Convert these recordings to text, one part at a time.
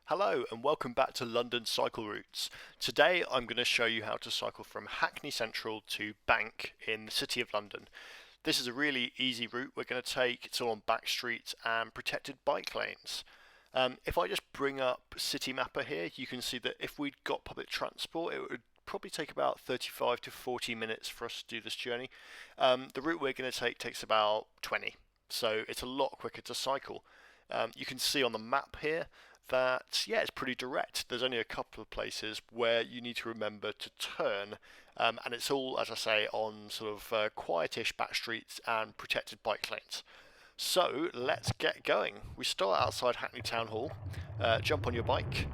Hello and welcome back to London Cycle Routes. Today I'm going to show you how to cycle from Hackney Central to Bank in the City of London. This is a really easy route we're going to take. It's all on back streets and protected bike lanes. If I just bring up City Mapper here, you can see that if we'd got public transport, it would probably take about 35 to 40 minutes for us to do this journey. The route we're going to take takes about 20, so it's a lot quicker to cycle. You can see on the map here that, yeah, it's pretty direct. There's only a couple of places where you need to remember to turn, and it's all, as I say, on sort of quietish back streets and protected bike lanes. So let's get going. We start outside Hackney Town Hall, jump on your bike,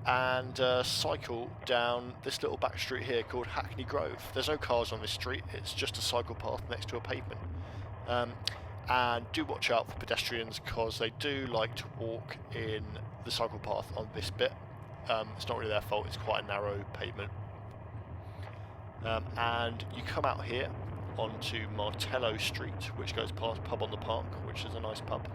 and cycle down this little back street here called Hackney Grove. There's no cars on this street, it's just a cycle path next to a pavement. And do watch out for pedestrians because they do like to walk in the cycle path on this bit. It's not really their fault, it's quite a narrow pavement. And you come out here onto Martello Street, which goes past Pub on the Park, which is a nice pub.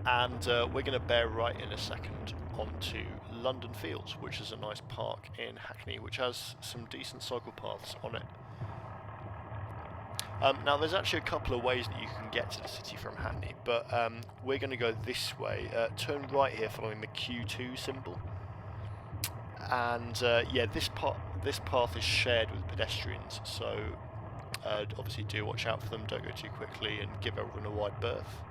And we're going to bear right in a second onto London Fields, which is a nice park in Hackney, which has some decent cycle paths on it. Now there's actually a couple of ways that you can get to the city from Hackney, but we're going to go this way. Turn right here following the Q2 symbol. And yeah, this path is shared with pedestrians, so obviously do watch out for them, don't go too quickly and give everyone a wide berth.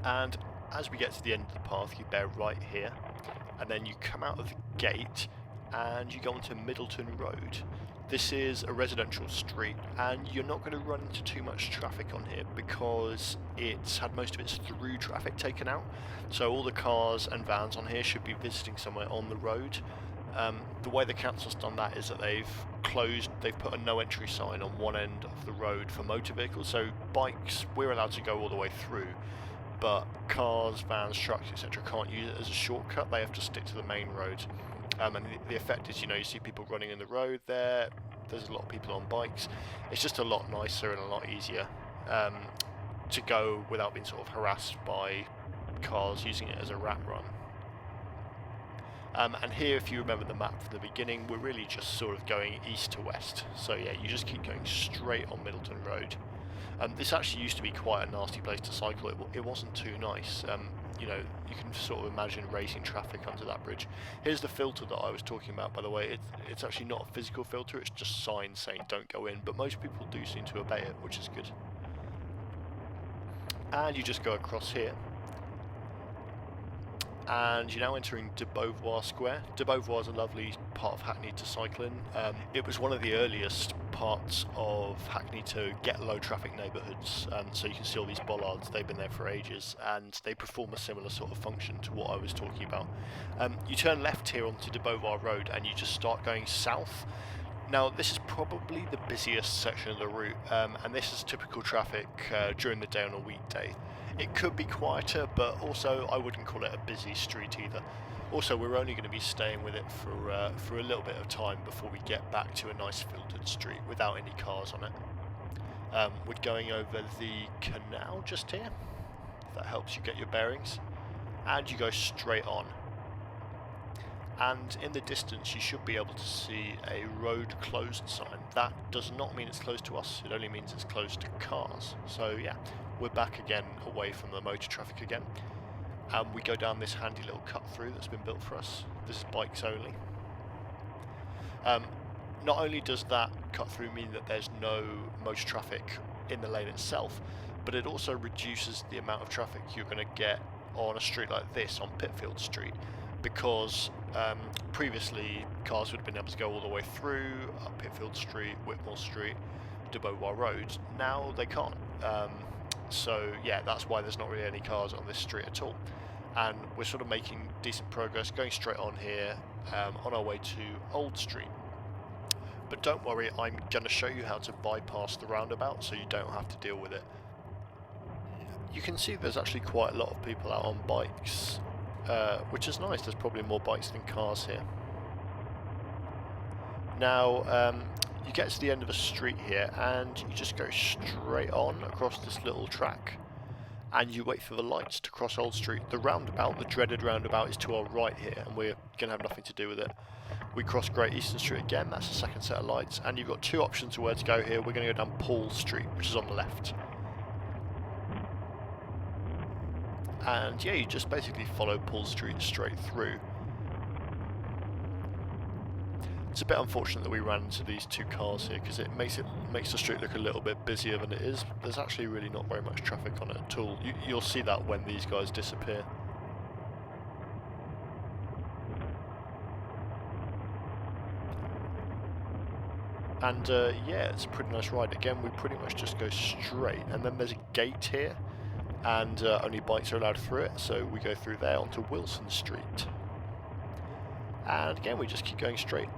And as we get to the end of the path, you bear right here, and then you come out of the gate and you go onto Middleton Road. This is a residential street and you're not going to run into too much traffic on here because it's had most of its through traffic taken out. So all the cars and vans on here should be visiting somewhere on the road. The way the council's done that is that they've put a no entry sign on one end of the road for motor vehicles. So bikes, we're allowed to go all the way through, but cars, vans, trucks, etc. can't use it as a shortcut. They have to stick to the main road. And the effect is, you see people running in the road there, there's a lot of people on bikes. It's just a lot nicer and a lot easier to go without being sort of harassed by cars using it as a rat run. And here, if you remember the map from the beginning, we're really just sort of going east to west. So yeah, you just keep going straight on Middleton Road. This actually used to be quite a nasty place to cycle. It wasn't too nice. You can sort of imagine racing traffic under that bridge. Here's the filter that I was talking about, by the way. It's actually not a physical filter, it's just signs saying don't go in, but most people do seem to obey it, which is good. And you just go across here. And you're now entering Beauvoir Square. Beauvoir is a lovely part of Hackney to cycle in. It was one of the earliest parts of Hackney to get low traffic neighbourhoods, so you can see all these bollards, they've been there for ages and they perform a similar sort of function to what I was talking about. You turn left here onto Beauvoir Road and you just start going south. Now this is probably the busiest section of the route, and this is typical traffic during the day on a weekday. It could be quieter, but also I wouldn't call it a busy street either. Also, we're only going to be staying with it for a little bit of time before we get back to a nice filtered street without any cars on it. We're going over the canal just here, if that helps you get your bearings, and you go straight on. And in the distance you should be able to see a road closed sign. That does not mean it's closed to us, it only means it's closed to cars. So yeah, we're back again away from the motor traffic again. And we go down this handy little cut through that's been built for us. This is bikes only. Not only does that cut through mean that there's no motor traffic in the lane itself, but it also reduces the amount of traffic you're going to get on a street like this on Pitfield Street, because previously cars would have been able to go all the way through up Pitfield Street, Whitmore Street to Beauvoir Road. Now they can't. So yeah, that's why there's not really any cars on this street at all. And we're sort of making decent progress, going straight on here, on our way to Old Street. But don't worry, I'm going to show you how to bypass the roundabout so you don't have to deal with it. You can see there's actually quite a lot of people out on bikes, which is nice. There's probably more bikes than cars here. Now, you get to the end of a street here and you just go straight on across this little track, and you wait for the lights to cross Old Street. The roundabout, the dreaded roundabout, is to our right here, and we're going to have nothing to do with it. We cross Great Eastern Street again, that's the second set of lights, and you've got two options of where to go here. We're going to go down Paul Street, which is on the left. And yeah, you just basically follow Paul Street straight through. It's a bit unfortunate that we ran into these two cars here, because it makes the street look a little bit busier than it is. There's actually really not very much traffic on it at all. You'll see that when these guys disappear. And yeah, it's a pretty nice ride. Again, we pretty much just go straight, and then there's a gate here, and only bikes are allowed through it, so we go through there onto Wilson Street. And again, we just keep going straight.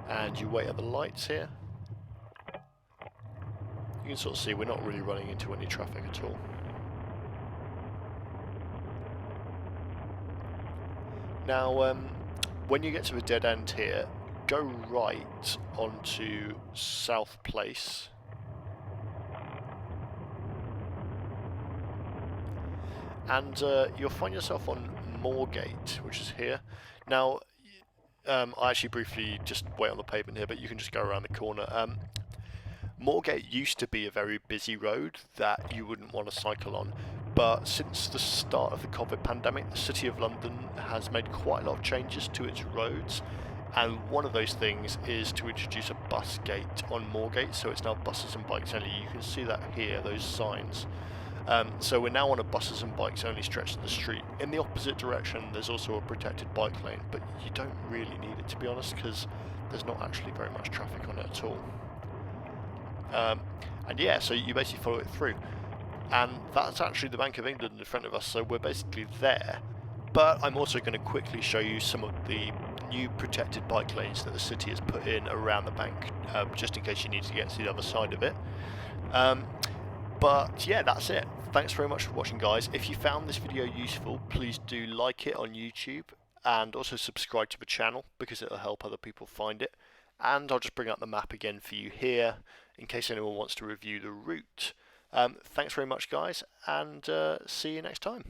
And you wait at the lights here. You can sort of see we're not really running into any traffic at all. Now, when you get to the dead end here, go right onto South Place. And you'll find yourself on Moorgate, which is here. Now, I actually briefly just wait on the pavement here, but you can just go around the corner. Moorgate used to be a very busy road that you wouldn't want to cycle on, but since the start of the COVID pandemic, the City of London has made quite a lot of changes to its roads, and one of those things is to introduce a bus gate on Moorgate, so it's now buses and bikes only. You can see that here, those signs. So we're now on a buses and bikes only stretch of the street. In the opposite direction there's also a protected bike lane, but you don't really need it, to be honest, because there's not actually very much traffic on it at all. And yeah, so you basically follow it through, and that's actually the Bank of England in front of us, so we're basically there. But I'm also going to quickly show you some of the new protected bike lanes that the city has put in around the bank, just in case you need to get to the other side of it. But yeah, that's it. Thanks very much for watching, guys. If you found this video useful, please do like it on YouTube, and also subscribe to the channel, because it'll help other people find it. And I'll just bring up the map again for you here, in case anyone wants to review the route. Thanks very much, guys, and see you next time.